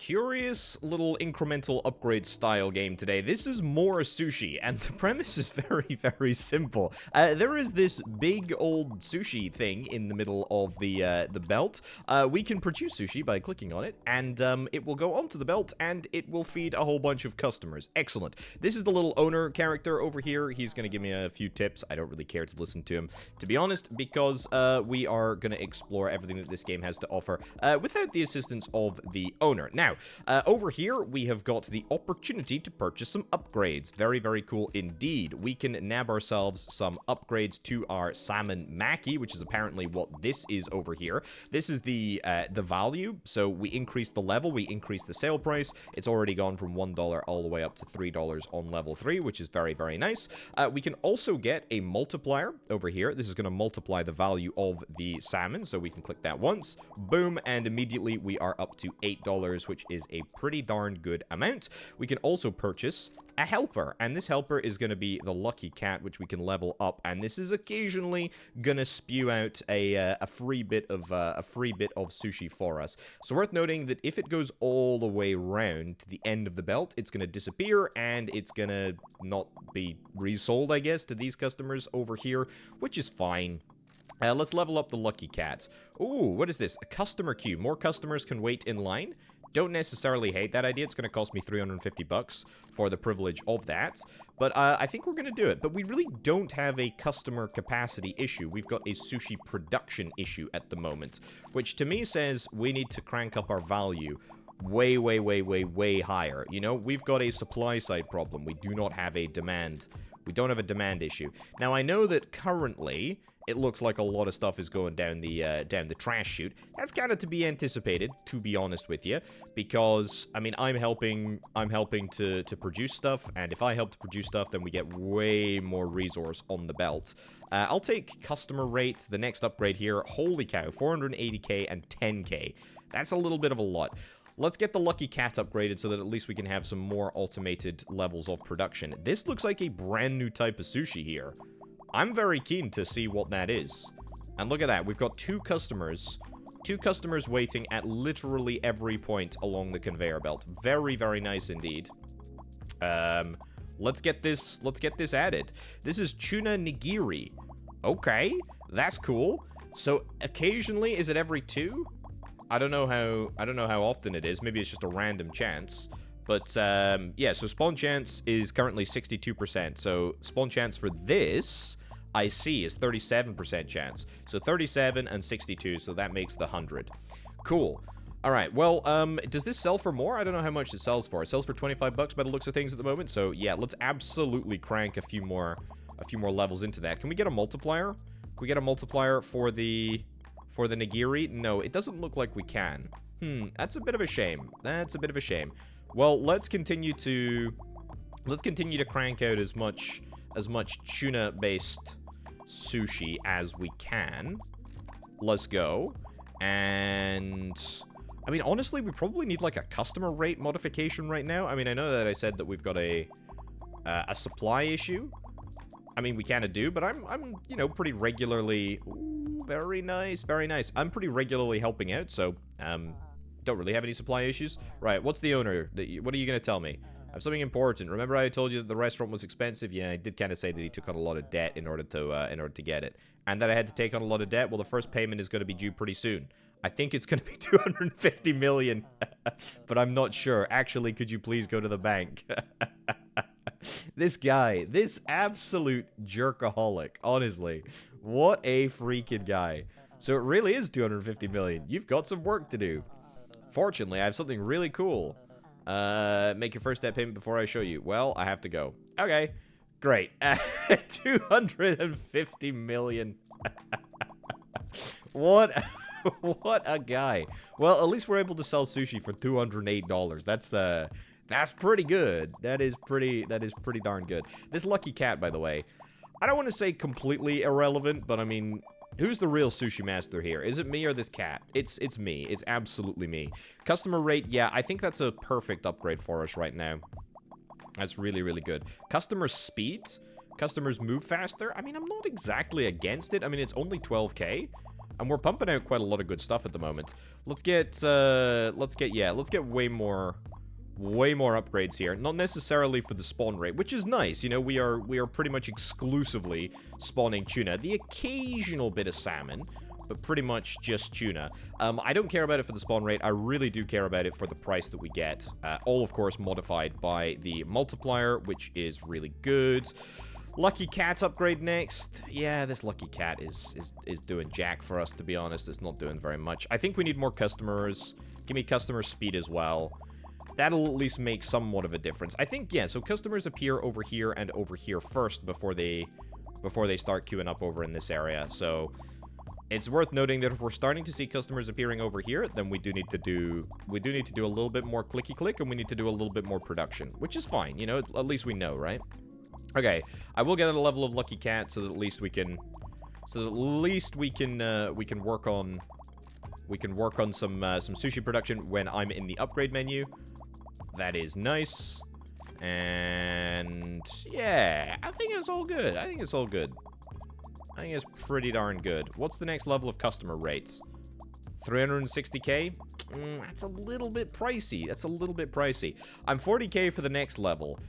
curious little incremental upgrade style game today. This is more sushi, and the premise is very, very simple. There is this big old sushi thing in the middle of the belt. We can produce sushi by clicking on it, and it will go onto the belt, and it will feed a whole bunch of customers. Excellent. This is the little owner character over here. He's going to give me a few tips. I don't really care to listen to him, to be honest, because we are going to explore everything that this game has to offer without the assistance of the owner. Now, over here, we have got the opportunity to purchase some upgrades. Very, very cool indeed. We can nab ourselves some upgrades to our salmon maki, which is apparently what this is over here. This is the value, so we increase the level, we increase the sale price. It's already gone from $1 all the way up to $3 on level 3, which is very, very nice. We can also get a multiplier over here. This is going to multiply the value of the salmon, so we can click that once, boom, and immediately we are up to $8, which is a pretty darn good amount. We can also purchase a helper, and this helper is going to be the lucky cat, which we can level up, and this is occasionally going to spew out a free bit of sushi for us. So worth noting that if it goes all the way around to the end of the belt, it's going to disappear, and it's going to not be resold, I guess, to these customers over here, which is fine. Let's level up the lucky cat. Ooh, what is this? A customer queue. More customers can wait in line. Don't necessarily hate that idea. It's going to cost me 350 bucks for the privilege of that. But I think we're going to do it. But we really don't have a customer capacity issue. We've got a sushi production issue at the moment, which to me says we need to crank up our value way, way, way, way, way higher. You know, we've got a supply side problem. We do not have a demand. We don't have a demand issue. Now, I know that currently it looks like a lot of stuff is going down the trash chute. That's kind of to be anticipated, to be honest with you, because I mean I'm helping to produce stuff, and if I help to produce stuff, then we get way more resource on the belt. I'll take customer rate, the next upgrade here. Holy cow, 480k and 10k. That's a little bit of a lot. Let's get the lucky cat upgraded so that at least we can have some more automated levels of production. This looks like a brand new type of sushi here. I'm very keen to see what that is. And look at that. We've got two customers waiting at literally every point along the conveyor belt. Very, very nice indeed. Let's get this added. This is tuna nigiri. Okay, that's cool. So occasionally, is it every two? I don't know how often it is. Maybe it's just a random chance. But, yeah, so spawn chance is currently 62%. So spawn chance for this, I see, is 37% chance. So 37 and 62, so that makes the 100. Cool. All right, well, does this sell for more? I don't know how much it sells for. It sells for 25 bucks by the looks of things at the moment. So, yeah, let's absolutely crank a few more levels into that. Can we get a multiplier? Can we get a multiplier for the nigiri? No, it doesn't look like we can. That's a bit of a shame. That's a bit of a shame. Well, let's continue to crank out as much tuna-based sushi as we can. Let's go. And I mean, honestly, we probably need like a customer rate modification right now. I mean, I know that I said that we've got a supply issue. I mean, we kind of do, but I'm you know, pretty regularly. Ooh, very nice, very nice. I'm pretty regularly helping out, so don't really have any supply issues. Right, what's the owner? What are you going to tell me? I have something important. Remember I told you that the restaurant was expensive? Yeah, I did kind of say that he took on a lot of debt in order to get it. And that I had to take on a lot of debt? Well, the first payment is going to be due pretty soon. I think it's going to be 250 million. But I'm not sure. Actually, could you please go to the bank? This guy, this absolute jerkaholic, honestly. What a freaking guy. So it really is 250 million. You've got some work to do. Fortunately, I have something really cool. Make your first step payment before I show you. Well, I have to go. Okay, great. 250 million. What a guy. Well, at least we're able to sell sushi for $208. That's pretty good. That is pretty darn good. This lucky cat, by the way, I don't want to say completely irrelevant, but I mean, who's the real sushi master here? Is it me or this cat? It's me. It's absolutely me. Customer rate, yeah, I think that's a perfect upgrade for us right now. That's really, really good. Customer speed? Customers move faster? I mean, I'm not exactly against it. I mean, it's only 12k. And we're pumping out quite a lot of good stuff at the moment. Let's get way more upgrades here. Not necessarily for the spawn rate, which is nice. You know, we are pretty much exclusively spawning tuna. The occasional bit of salmon, but pretty much just tuna. I don't care about it for the spawn rate. I really do care about it for the price that we get. All, of course, modified by the multiplier, which is really good. Lucky Cat upgrade next. Yeah, this Lucky Cat is doing jack for us, to be honest. It's not doing very much. I think we need more customers. Give me customer speed as well. That'll at least make somewhat of a difference. I think, yeah, so customers appear over here and over here first before they start queuing up over in this area. So it's worth noting that if we're starting to see customers appearing over here, then we do need to do a little bit more clicky click, and we need to do a little bit more production, which is fine. You know, at least we know, right? Okay, I will get a level of Lucky Cat so that at least we can work on some sushi production when I'm in the upgrade menu. That is nice. And yeah, I think it's all good. I think it's pretty darn good. What's the next level of customer rates? 360k? That's a little bit pricey. I'm 40k for the next level.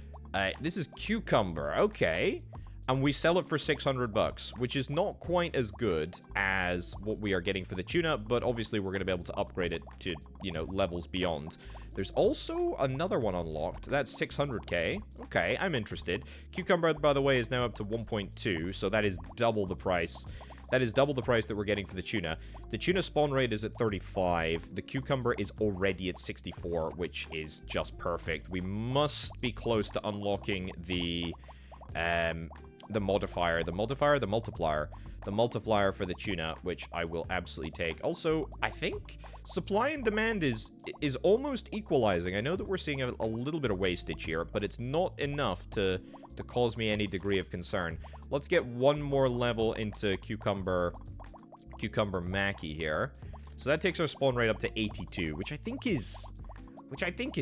This is cucumber, okay. And we sell it for 600 bucks, which is not quite as good as what we are getting for the tuna, but obviously we're going to be able to upgrade it to, you know, levels beyond. There's also another one unlocked. That's 600k. Okay, I'm interested. Cucumber, by the way, is now up to 1.2, so that is double the price. That is double the price that we're getting for the tuna. The tuna spawn rate is at 35. The cucumber is already at 64, which is just perfect. We must be close to unlocking the multiplier for the tuna, which I will absolutely take. Also, I think supply and demand is almost equalizing. I know that we're seeing a little bit of wastage here, but it's not enough to cause me any degree of concern. Let's get one more level into cucumber Mackie here. So that takes our spawn rate up to 82, which I think is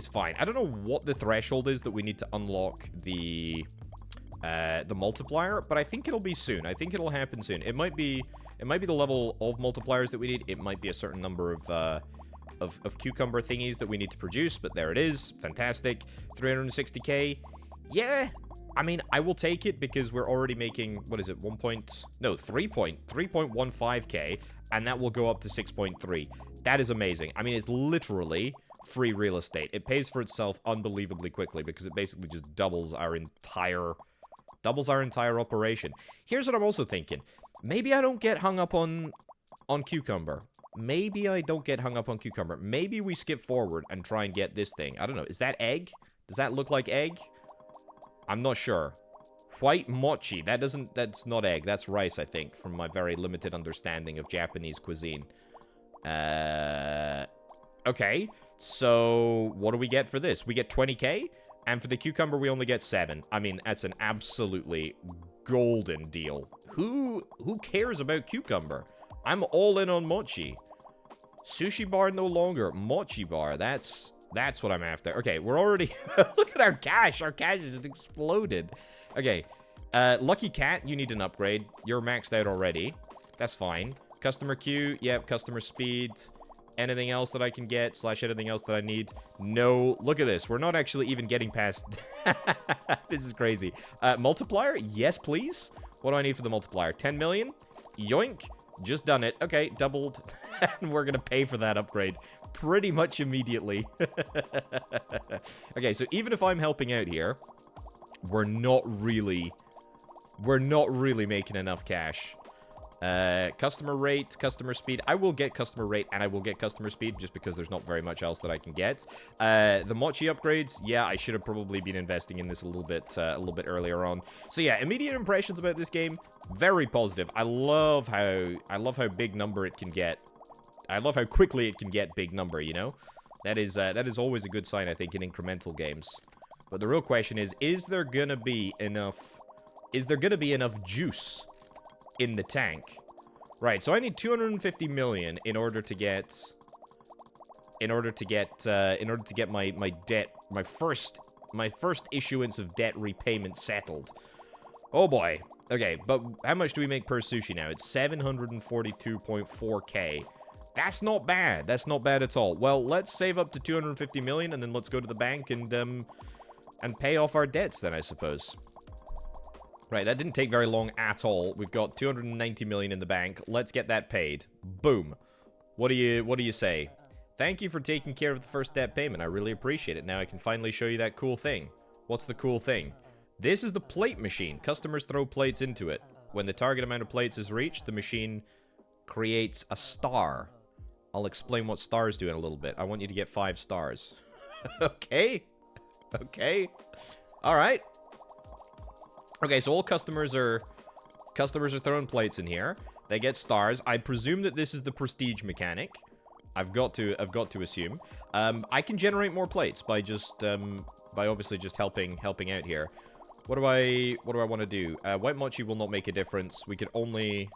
fine. I don't know what the threshold is that we need to unlock the multiplier, but I think it'll be soon. I think it'll happen soon. It might be the level of multipliers that we need. It might be a certain number of cucumber thingies that we need to produce, but there it is. Fantastic. 360k. Yeah, I mean, I will take it because we're already making, what is it, 3.15k, and that will go up to 6.3. That is amazing. I mean, it's literally free real estate. It pays for itself unbelievably quickly because it basically just doubles our entire operation. Here's what I'm also thinking. Maybe I don't get hung up on cucumber. Maybe we skip forward and try and get this thing. I don't know. Is that egg? Does that look like egg? I'm not sure. White mochi. That's not egg. That's rice, I think, from my very limited understanding of Japanese cuisine. Okay. So, what do we get for this? We get 20k? And for the cucumber, we only get 7. I mean, that's an absolutely golden deal. Who cares about cucumber? I'm all in on mochi. Sushi bar no longer. Mochi bar. That's what I'm after. Okay, we're already... Look at our cash. Our cash has just exploded. Okay. Lucky Cat, you need an upgrade. You're maxed out already. That's fine. Customer queue. Yep, customer speed. Anything else that I can get, / anything else that I need? No. Look at this. We're not actually even getting past... This is crazy. Multiplier? Yes, please. What do I need for the multiplier? 10 million? Yoink. Just done it. Okay, doubled. And we're going to pay for that upgrade pretty much immediately. Okay, so even if I'm helping out here, we're not really making enough cash. Customer rate, customer speed. I will get customer rate and I will get customer speed just because there's not very much else that I can get. The mochi upgrades, yeah, I should have probably been investing in this a little bit earlier on. So yeah, immediate impressions about this game, very positive. I love how big number it can get. I love how quickly it can get big number, you know? That is always a good sign, I think, in incremental games. But the real question is there gonna be enough juice in the tank? Right, so I need 250 million in order to get my first issuance of debt repayment settled. Oh boy. Okay, but how much do we make per sushi now? It's 742.4k. That's not bad. That's not bad at all. Well, let's save up to 250 million and then let's go to the bank and pay off our debts then, I suppose. Right, that didn't take very long at all. We've got 290 million in the bank. Let's get that paid. Boom. What do you say? Thank you for taking care of the first debt payment. I really appreciate it. Now I can finally show you that cool thing. What's the cool thing? This is the plate machine. Customers throw plates into it. When the target amount of plates is reached, the machine creates a star. I'll explain what stars do in a little bit. I want you to get 5 stars. Okay. Okay. All right. Okay, so all customers are throwing plates in here. They get stars. I presume that this is the prestige mechanic. I've got to assume. I can generate more plates by just by obviously just helping out here. What do I want to do? White mochi will not make a difference. We could only,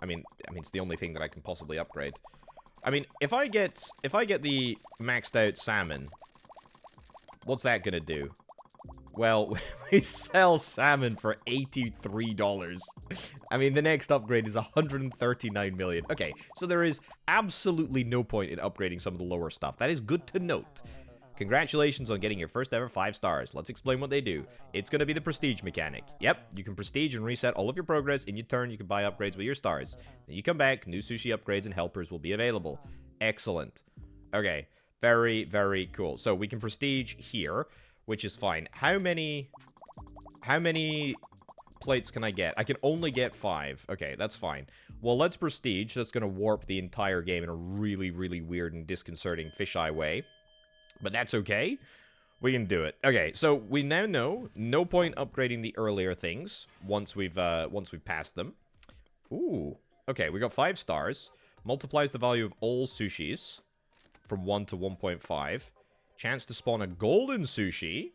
I mean it's the only thing that I can possibly upgrade. I mean, if I get the maxed out salmon, what's that gonna do? Well, we sell salmon for $83. I mean, the next upgrade is 139 million. Okay, so there is absolutely no point in upgrading some of the lower stuff. That is good to note. Congratulations on getting your first ever 5 stars. Let's explain what they do. It's going to be the prestige mechanic. Yep, you can prestige and reset all of your progress. In your turn, you can buy upgrades with your stars. Then you come back, new sushi upgrades and helpers will be available. Excellent. Okay, very, very cool. So we can prestige here, which is fine. How many plates can I get? I can only get 5. Okay, that's fine. Well, let's prestige. That's going to warp the entire game in a really, really weird and disconcerting fisheye way. But that's okay. We can do it. Okay, so we now know no point upgrading the earlier things once we've passed them. Ooh. Okay, we got 5 stars. Multiplies the value of all sushis from 1 to 1.5. Chance to spawn a golden sushi.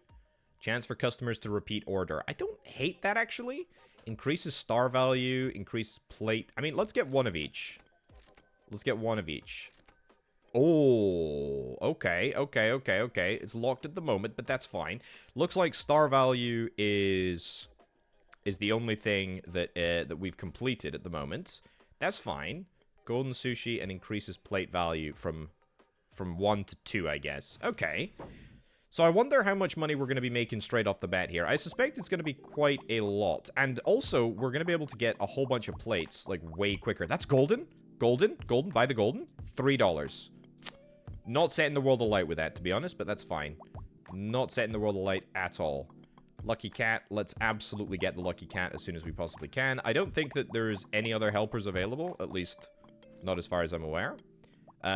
Chance for customers to repeat order. I don't hate that, actually. Increases star value. Increases plate. I mean, let's get one of each. Let's get one of each. Oh, okay. It's locked at the moment, but that's fine. Looks like star value is the only thing that that we've completed at the moment. That's fine. Golden sushi and increases plate value from 1 to 2, I guess. Okay. So I wonder how much money we're going to be making straight off the bat here. I suspect it's going to be quite a lot. And also, we're going to be able to get a whole bunch of plates, like, way quicker. That's golden. Golden. Buy the golden. $3. Not setting the world alight with that, to be honest, but that's fine. Not setting the world alight at all. Lucky cat. Let's absolutely get the lucky cat as soon as we possibly can. I don't think that there's any other helpers available, at least not as far as I'm aware.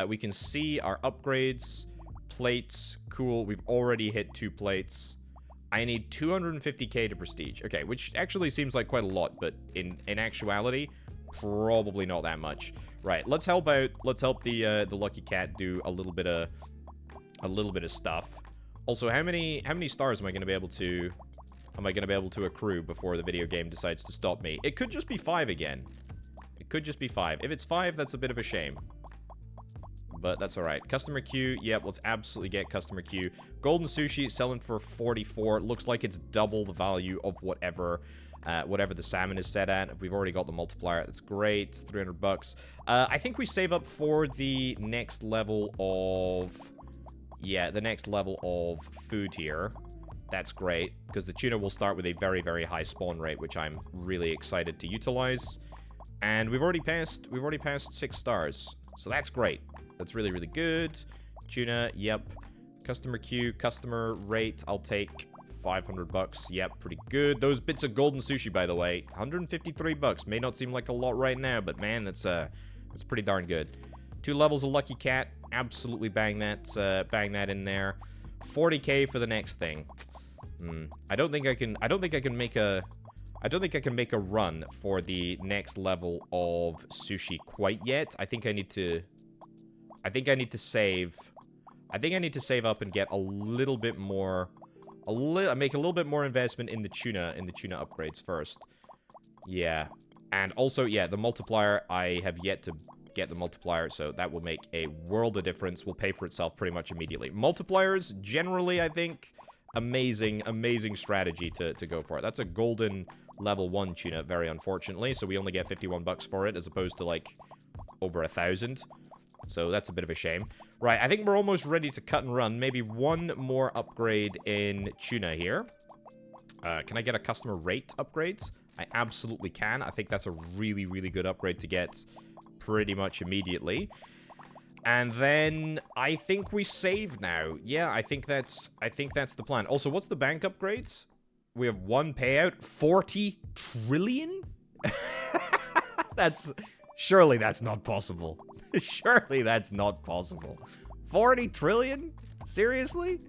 We can see our upgrades. Plates. Cool. We've already hit 2 plates. I need 250k to prestige. Okay, which actually seems like quite a lot, but in actuality, probably not that much. Right, let's help out. Let's help the lucky cat do a little bit of stuff. Also, how many stars am I going to be able to accrue before the video game decides to stop me? It could just be 5 again. It could just be 5. If it's 5, that's a bit of a shame. But that's alright. Customer queue. Yep, let's absolutely get customer queue. Golden sushi selling for 44. Looks like it's double the value of whatever the salmon is set at. We've already got the multiplier. That's great. $300. I think we save up for the next level of... Yeah, the next level of food here. That's great, because the tuna will start with a very, very high spawn rate, which I'm really excited to utilize. And we've already passed 6 stars. So that's great. That's really, really good. Tuna, yep. Customer queue, customer rate, I'll take $500. Yep, pretty good. Those bits of golden sushi, by the way, $153. May not seem like a lot right now, but man, that's pretty darn good. 2 levels of lucky cat, absolutely bang that in there. 40k for the next thing. I don't think I can make a run for the next level of sushi quite yet. I think I need to save up and get a little bit more, make a little bit more investment in the tuna upgrades first. Yeah. And also, yeah, the multiplier, I have yet to get the multiplier, so that will make a world of difference. Will pay for itself pretty much immediately. Multipliers, generally, I think, amazing strategy to go for it. That's a golden level 1 tuna, very unfortunately. So we only get 51 bucks for it, as opposed to, like, over 1,000. So that's a bit of a shame. Right, I think we're almost ready to cut and run. Maybe one more upgrade in tuna here. Can I get a customer rate upgrade? I absolutely can. I think that's a really, really good upgrade to get pretty much immediately. And then I think we save now. Yeah, I think that's the plan. Also, what's the bank upgrades? We have one payout, 40 trillion? Surely that's not possible. Surely that's not possible. 40 trillion? Seriously?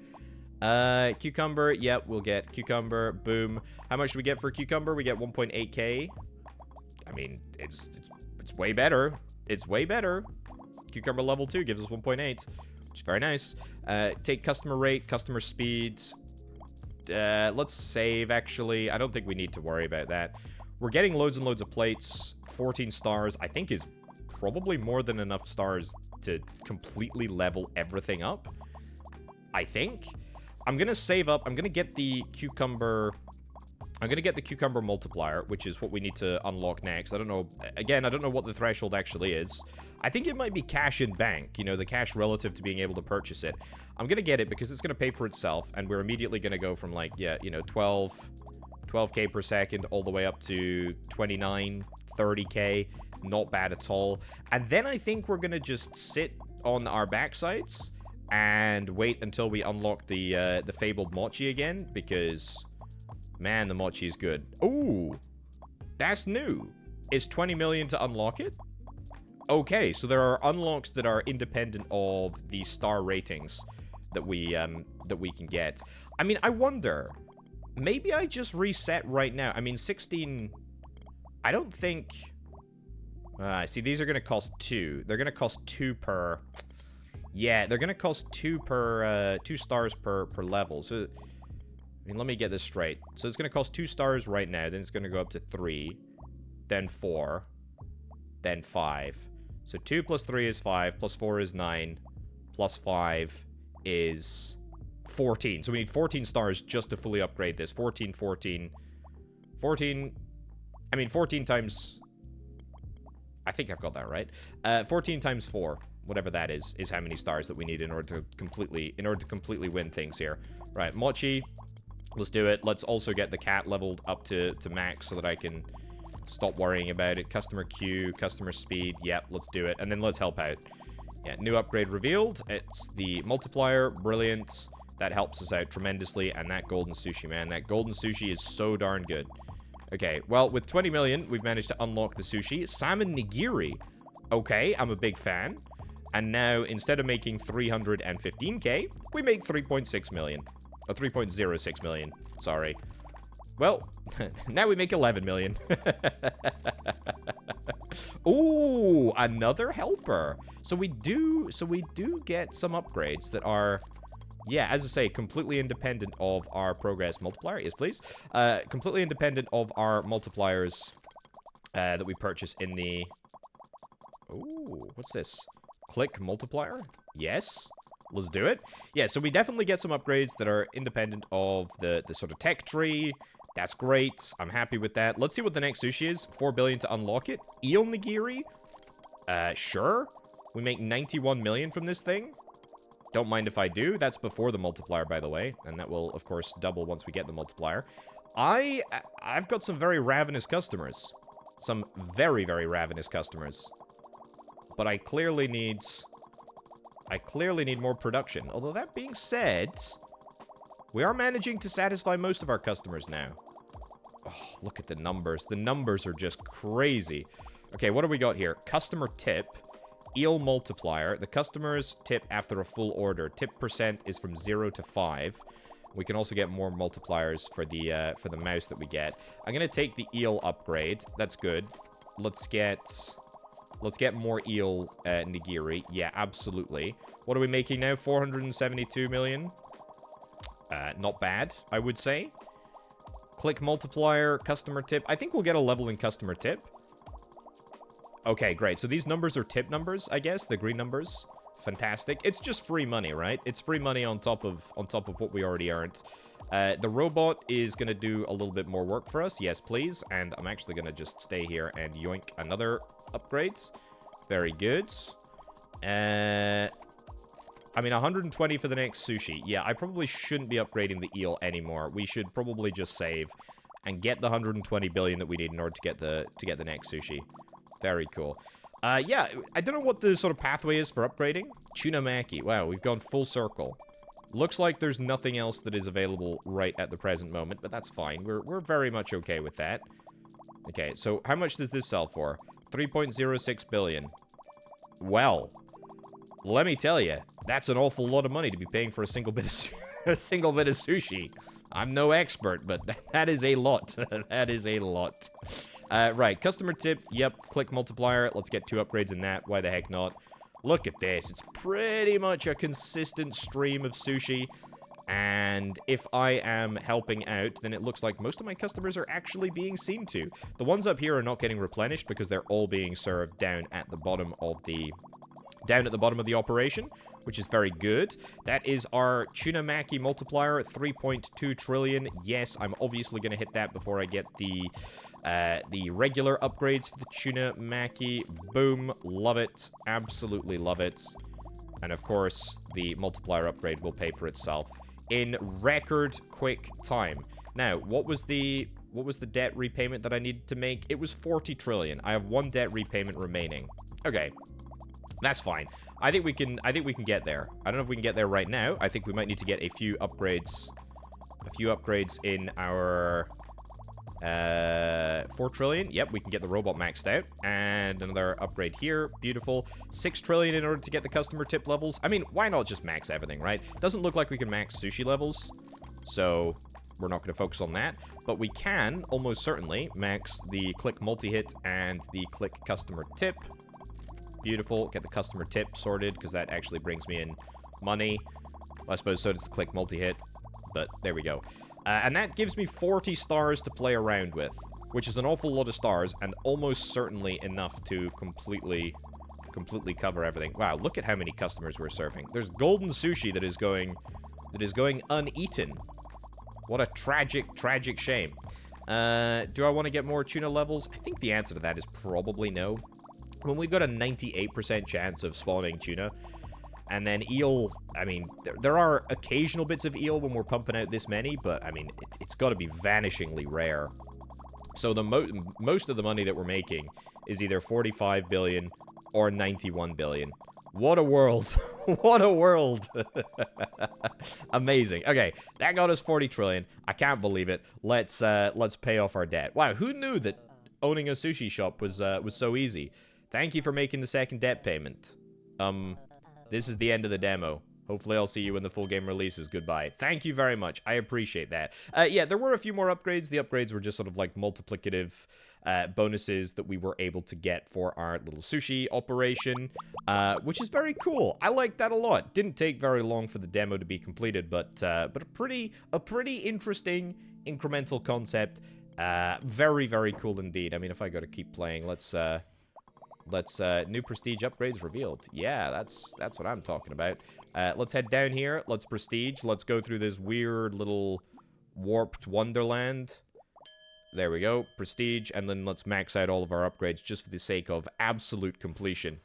Cucumber, yep, we'll get cucumber, boom. How much do we get for cucumber? We get 1.8k. I mean, it's way better. It's way better. Cucumber level 2 gives us 1.8, which is very nice. Take customer rate, customer speed. Let's save, actually. I don't think we need to worry about that. We're getting loads and loads of plates. 14 stars, I think, is probably more than enough stars to completely level everything up. I think. I'm going to save up. I'm going to get the cucumber... I'm going to get the cucumber multiplier, which is what we need to unlock next. I don't know. Again, I don't know what the threshold actually is. I think it might be cash in bank, you know, the cash relative to being able to purchase it. I'm going to get it because it's going to pay for itself, and we're immediately going to go from, like, yeah, you know, 12k per second all the way up to 29, 30k. Not bad at all. And then I think we're going to just sit on our backsides and wait until we unlock the fabled mochi again, because... man, the mochi is good. Ooh, that's new. It's 20 million to unlock it? Okay, so there are unlocks that are independent of the star ratings that we can get. I mean, I wonder, maybe I just reset right now. I mean, 16, I don't think... see, these are going to cost 2. They're going to cost 2 per... yeah, they're going to cost 2 per, 2 stars per level. So... I mean, let me get this straight. So it's going to cost 2 stars right now. Then it's going to go up to 3. Then 4. Then 5. So 2 plus 3 is 5. Plus 4 is 9. Plus 5 is 14. So we need 14 stars just to fully upgrade this. 14, 14. 14... I mean, 14 times... I think I've got that right. 14 times 4. Whatever that is how many stars that we need in order to completely win things here. Right, mochi... let's do it. Let's also get the cat leveled up to max so that I can stop worrying about it. Customer queue, customer speed. Yep, let's do it. And then let's help out. Yeah, new upgrade revealed. It's the multiplier. Brilliant. That helps us out tremendously. And that golden sushi, man. That golden sushi is so darn good. Okay, well, with 20 million, we've managed to unlock the sushi. Salmon nigiri. Okay, I'm a big fan. And now, instead of making 315k, we make 3.6 million. Oh, 3.06 million. Sorry. Well, now we make 11 million. Ooh, another helper. So we do get some upgrades that are, yeah, as I say, completely independent of our progress multiplier. Yes, please. Completely independent of our multipliers that we purchase in the... ooh, what's this? Click multiplier? Yes. Let's do it. Yeah, so we definitely get some upgrades that are independent of the sort of tech tree. That's great. I'm happy with that. Let's see what the next sushi is. 4 billion to unlock it. Eel nigiri? Sure. We make 91 million from this thing. Don't mind if I do. That's before the multiplier, by the way. And that will, of course, double once we get the multiplier. I've got some very ravenous customers. Some very, very ravenous customers. But I clearly need more production. Although that being said, we are managing to satisfy most of our customers now. Oh, look at the numbers. The numbers are just crazy. Okay, what do we got here? Customer tip. Eel multiplier. The customer's tip after a full order. Tip percent is from 0 to 5. We can also get more multipliers for the mouse that we get. I'm going to take the eel upgrade. That's good. Let's get more eel nigiri. Yeah, absolutely. What are we making now? 472 million. Not bad, I would say. Click multiplier, customer tip. I think we'll get a level in customer tip. Okay, great. So these numbers are tip numbers, I guess. The green numbers. fantastic. It's just free money, right? It's free money on top of what we already earned. The robot is going to do a little bit more work for us. Yes, please. And I'm actually going to just stay here and yoink another upgrades. Very good. I mean, 120 for the next sushi. Yeah, I probably shouldn't be upgrading the eel anymore. We should probably just save and get the 120 billion that we need in order to get the next sushi. Very cool. Yeah, I don't know what the sort of pathway is for upgrading. Tuna maki. Wow, we've gone full circle. Looks like there's nothing else that is available right at the present moment, but that's fine. We're very much okay with that. Okay, so how much does this sell for? 3.06 billion. Well, let me tell you, that's an awful lot of money to be paying for a single bit of sushi. I'm no expert, but that is a lot. That is a lot. Right, customer tip. Yep, click multiplier. Let's get 2 upgrades in that. Why the heck not? Look at this. It's pretty much a consistent stream of sushi. And if I am helping out, then it looks like most of my customers are actually being seen to. The ones up here are not getting replenished because they're all being served down at the bottom of the operation, which is very good. That is our tuna maki multiplier, 3.2 trillion. Yes, I'm obviously going to hit that before I get the regular upgrades for the tuna maki. Boom. Love it. Absolutely love it. And of course, the multiplier upgrade will pay for itself in record quick time. Now, what was the debt repayment that I needed to make? It was 40 trillion. I have 1 debt repayment remaining. Okay. That's fine. I think we can get there. I don't know if we can get there right now. I think we might need to get a few upgrades in our 4 trillion. Yep, we can get the robot maxed out. And another upgrade here. Beautiful. 6 trillion in order to get the customer tip levels. I mean, why not just max everything, right? Doesn't look like we can max sushi levels. So we're not going to focus on that. But we can almost certainly max the click multi-hit and the click customer tip. Beautiful. Get the customer tip sorted because that actually brings me in money. Well, I suppose so does the click multi-hit. But there we go. And that gives me 40 stars to play around with, which is an awful lot of stars and almost certainly enough to completely cover everything. Wow, look at how many customers we're serving. There's golden sushi that is going uneaten. What a tragic, tragic shame. Do I want to get more tuna levels? I think the answer to that is probably no. When we've got a 98% chance of spawning tuna, and then eel, I mean, there are occasional bits of eel when we're pumping out this many, but, I mean, it's got to be vanishingly rare. So the most of the money that we're making is either 45 billion or 91 billion. What a world. What a world. Amazing. Okay, that got us 40 trillion. I can't believe it. Let's pay off our debt. Wow, who knew that owning a sushi shop was so easy? Thank you for making the second debt payment. This is the end of the demo. Hopefully I'll see you when the full game releases. Goodbye. Thank you very much. I appreciate that. Yeah, there were a few more upgrades. The upgrades were just sort of like multiplicative bonuses that we were able to get for our little sushi operation, which is very cool. I like that a lot. Didn't take very long for the demo to be completed, but a pretty interesting incremental concept. Very, very cool indeed. I mean, if I go to keep playing, let's new prestige upgrades revealed. Yeah, that's what I'm talking about. Let's head down here. Let's prestige. Let's go through this weird little warped wonderland. There we go. Prestige. And then let's max out all of our upgrades just for the sake of absolute completion.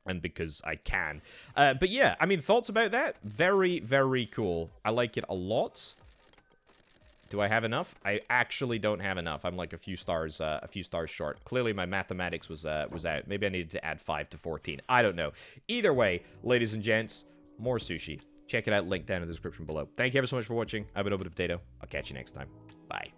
And because I can. But yeah, I mean, thoughts about that? Very, very cool. I like it a lot. Do I have enough? I actually don't have enough. I'm like a few stars short. Clearly, my mathematics was out. Maybe I needed to add 5 to 14. I don't know. Either way, ladies and gents, more sushi. Check it out. Link down in the description below. Thank you ever so much for watching. I've been Orbital Potato. I'll catch you next time. Bye.